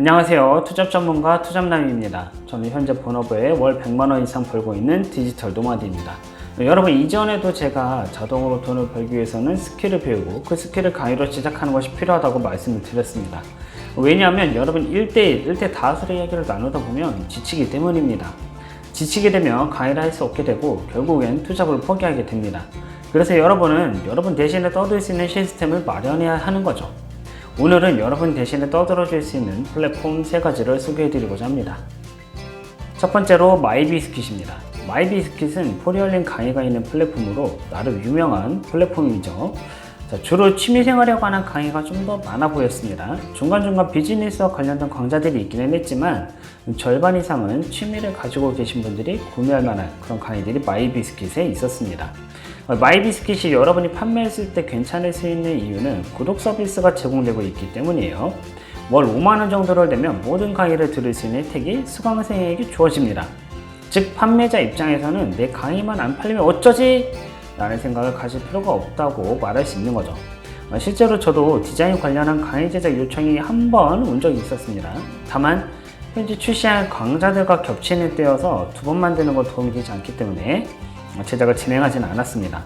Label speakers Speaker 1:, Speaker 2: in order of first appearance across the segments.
Speaker 1: 안녕하세요. 투잡 전문가 투잡남입니다. 저는 현재 본업에 월 100만원 이상 벌고 있는 디지털 노마드입니다. 여러분, 이전에도 제가 자동으로 돈을 벌기 위해서는 스킬을 배우고 그 스킬을 강의로 시작하는 것이 필요하다고 말씀을 드렸습니다. 왜냐하면 여러분 1대1, 1대5의 이야기를 나누다 보면 지치기 때문입니다. 지치게 되면 강의를 할 수 없게 되고 결국엔 투잡을 포기하게 됩니다. 그래서 여러분은 여러분 대신에 떠들 수 있는 시스템을 마련해야 하는 거죠. 오늘은 여러분 대신에 떠들어줄 수 있는 플랫폼 3가지를 소개해드리고자 합니다. 첫 번째로 마이비스킷입니다. 마이비스킷은 포리얼링 강의가 있는 플랫폼으로 나름 유명한 플랫폼이죠. 주로 취미생활에 관한 강의가 좀 더 많아 보였습니다. 중간중간 비즈니스와 관련된 강좌들이 있기는 했지만 절반 이상은 취미를 가지고 계신 분들이 구매할 만한 그런 강의들이 마이비스킷에 있었습니다. 마이비스킷이 여러분이 판매했을 때 괜찮을 수 있는 이유는 구독 서비스가 제공되고 있기 때문이에요. 월 5만원 정도를 내면 모든 강의를 들을 수 있는 혜택이 수강생에게 주어집니다. 즉 판매자 입장에서는 내 강의만 안 팔리면 어쩌지? 라는 생각을 가질 필요가 없다고 말할 수 있는 거죠. 실제로 저도 디자인 관련한 강의 제작 요청이 한 번 온 적이 있었습니다. 다만 현재 출시한 강좌들과 겹치는 때여서 2번 만드는 건 도움이 되지 않기 때문에 제작을 진행하지는 않았습니다.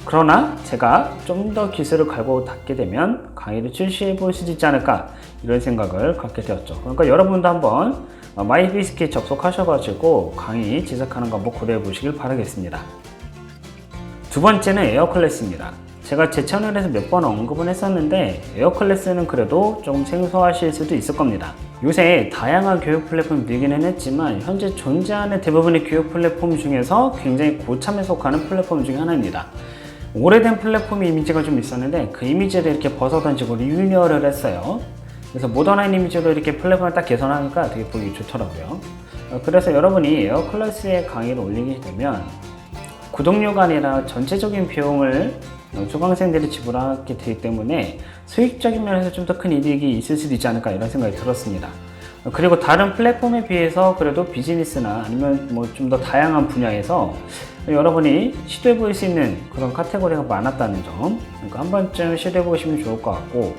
Speaker 1: 그러나 제가 좀 더 기술을 갈고 닦게 되면 강의를 출시해 볼 수도 있지 않을까, 이런 생각을 갖게 되었죠. 그러니까 여러분도 한번 마이비스킷 접속하셔가지고 강의 제작하는 거 한번 고려해 보시길 바라겠습니다. 두 번째는 에어클래스입니다. 제가 제 채널에서 몇 번 언급은 했었는데 에어클래스는 그래도 조금 생소하실 수도 있을 겁니다. 요새 다양한 교육 플랫폼이 늘기는 했지만 현재 존재하는 대부분의 교육 플랫폼 중에서 굉장히 고참에 속하는 플랫폼 중에 하나입니다. 오래된 플랫폼 이미지가 좀 있었는데 그 이미지를 이렇게 벗어던지고 리뉴얼을 했어요. 그래서 모던한 이미지로 이렇게 플랫폼을 딱 개선하니까 되게 보기 좋더라고요. 그래서 여러분이 에어클래스의 강의를 올리게 되면 구독료가 아니라 전체적인 비용을 수강생들이 지불하게 되기 때문에 수익적인 면에서 좀 더 큰 이득이 있을 수도 있지 않을까, 이런 생각이 들었습니다. 그리고 다른 플랫폼에 비해서 그래도 비즈니스나 아니면 뭐 좀 더 다양한 분야에서 여러분이 시도해 볼 수 있는 그런 카테고리가 많았다는 점, 그러니까 한 번쯤 시도해 보시면 좋을 것 같고,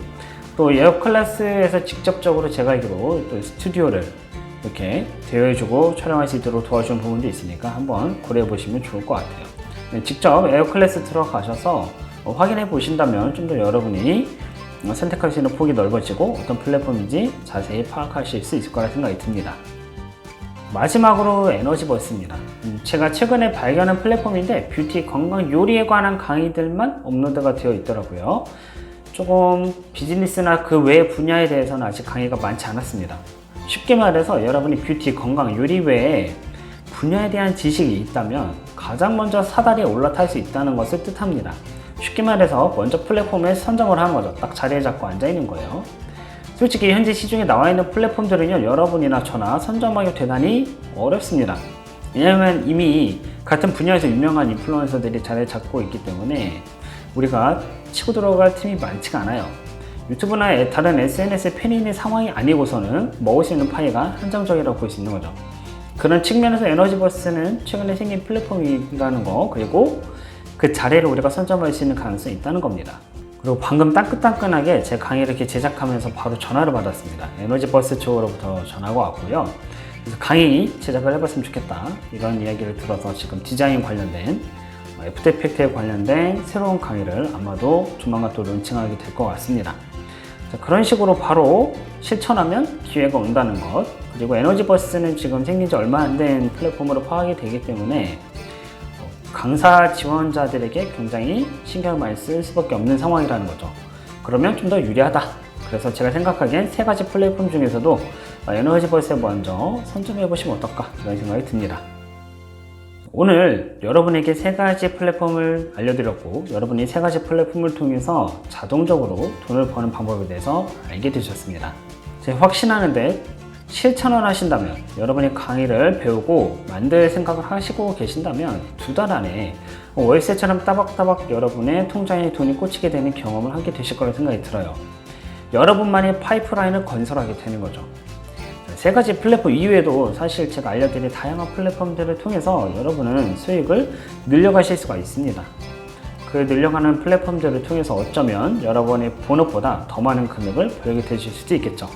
Speaker 1: 또 에어클래스에서 직접적으로 제가 알기로 또 스튜디오를 이렇게 대여해주고 촬영할 수 있도록 도와주는 부분도 있으니까 한번 고려해 보시면 좋을 것 같아요. 직접 에어클래스 들어가셔서 확인해 보신다면 좀 더 여러분이 선택할 수 있는 폭이 넓어지고 어떤 플랫폼인지 자세히 파악하실 수 있을 거라 생각이 듭니다. 마지막으로 에너지버스입니다. 제가 최근에 발견한 플랫폼인데 뷰티, 건강, 요리에 관한 강의들만 업로드가 되어 있더라고요. 조금 비즈니스나 그 외 분야에 대해서는 아직 강의가 많지 않았습니다. 쉽게 말해서 여러분이 뷰티, 건강, 요리 외에 분야에 대한 지식이 있다면 가장 먼저 사다리에 올라탈 수 있다는 것을 뜻합니다. 쉽게 말해서 먼저 플랫폼에 선점을 하는 거죠. 딱 자리에 잡고 앉아 있는 거예요. 솔직히 현재 시중에 나와 있는 플랫폼들은요, 여러분이나 저나 선점하기 대단히 어렵습니다. 왜냐하면 이미 같은 분야에서 유명한 인플루언서들이 자리를 잡고 있기 때문에 우리가 치고 들어갈 틈이 많지가 않아요. 유튜브나 다른 SNS의 팬인의 상황이 아니고서는 먹을 수 있는 파이가 한정적이라고 볼 수 있는 거죠. 그런 측면에서 에너지버스는 최근에 생긴 플랫폼이라는 거, 그리고 그 자리를 우리가 선점할 수 있는 가능성이 있다는 겁니다. 그리고 방금 따끈따끈하게 제 강의를 이렇게 제작하면서 바로 전화를 받았습니다. 에너지버스 쪽으로부터 전화가 왔고요. 그래서 강의 제작을 해봤으면 좋겠다, 이런 이야기를 들어서 지금 디자인 관련된, 애프터 이펙트에 관련된 새로운 강의를 아마도 조만간 또 론칭하게 될 것 같습니다. 그런 식으로 바로 실천하면 기회가 온다는 것, 그리고 에너지버스는 지금 생긴 지 얼마 안 된 플랫폼으로 파악이 되기 때문에 강사 지원자들에게 굉장히 신경을 많이 쓸 수밖에 없는 상황이라는 거죠. 그러면 좀 더 유리하다. 그래서 제가 생각하기엔 3가지 플랫폼 중에서도 에너지버스에 먼저 선점해 보시면 어떨까, 이런 생각이 듭니다. 오늘 여러분에게 3가지 플랫폼을 알려드렸고, 여러분이 3가지 플랫폼을 통해서 자동적으로 돈을 버는 방법에 대해서 알게 되셨습니다. 제가 확신하는데 실천을 하신다면, 여러분이 강의를 배우고 만들 생각을 하시고 계신다면 2달 안에 월세처럼 따박따박 여러분의 통장에 돈이 꽂히게 되는 경험을 하게 되실 거라고 생각이 들어요. 여러분만의 파이프라인을 건설하게 되는 거죠. 3가지 플랫폼 이외에도 사실 제가 알려드린 다양한 플랫폼들을 통해서 여러분은 수익을 늘려가실 수가 있습니다. 그 늘려가는 플랫폼들을 통해서 어쩌면 여러분의 본업보다 더 많은 금액을 벌게 되실 수도 있겠죠.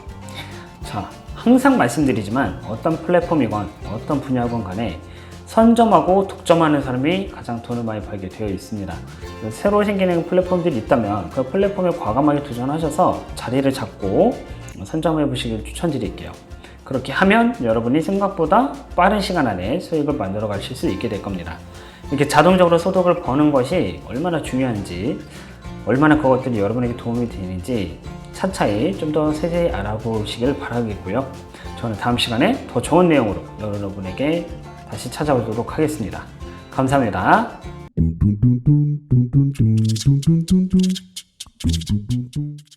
Speaker 1: 자, 항상 말씀드리지만 어떤 플랫폼이건 어떤 분야건 간에 선점하고 독점하는 사람이 가장 돈을 많이 벌게 되어 있습니다. 새로 생기는 플랫폼들이 있다면 그 플랫폼에 과감하게 도전하셔서 자리를 잡고 선점해 보시길 추천드릴게요. 그렇게 하면 여러분이 생각보다 빠른 시간 안에 수익을 만들어 가실 수 있게 될 겁니다. 이렇게 자동적으로 소득을 버는 것이 얼마나 중요한지, 얼마나 그것들이 여러분에게 도움이 되는지 차차히 좀 더 세세히 알아보시길 바라겠고요. 저는 다음 시간에 더 좋은 내용으로 여러분에게 다시 찾아오도록 하겠습니다. 감사합니다.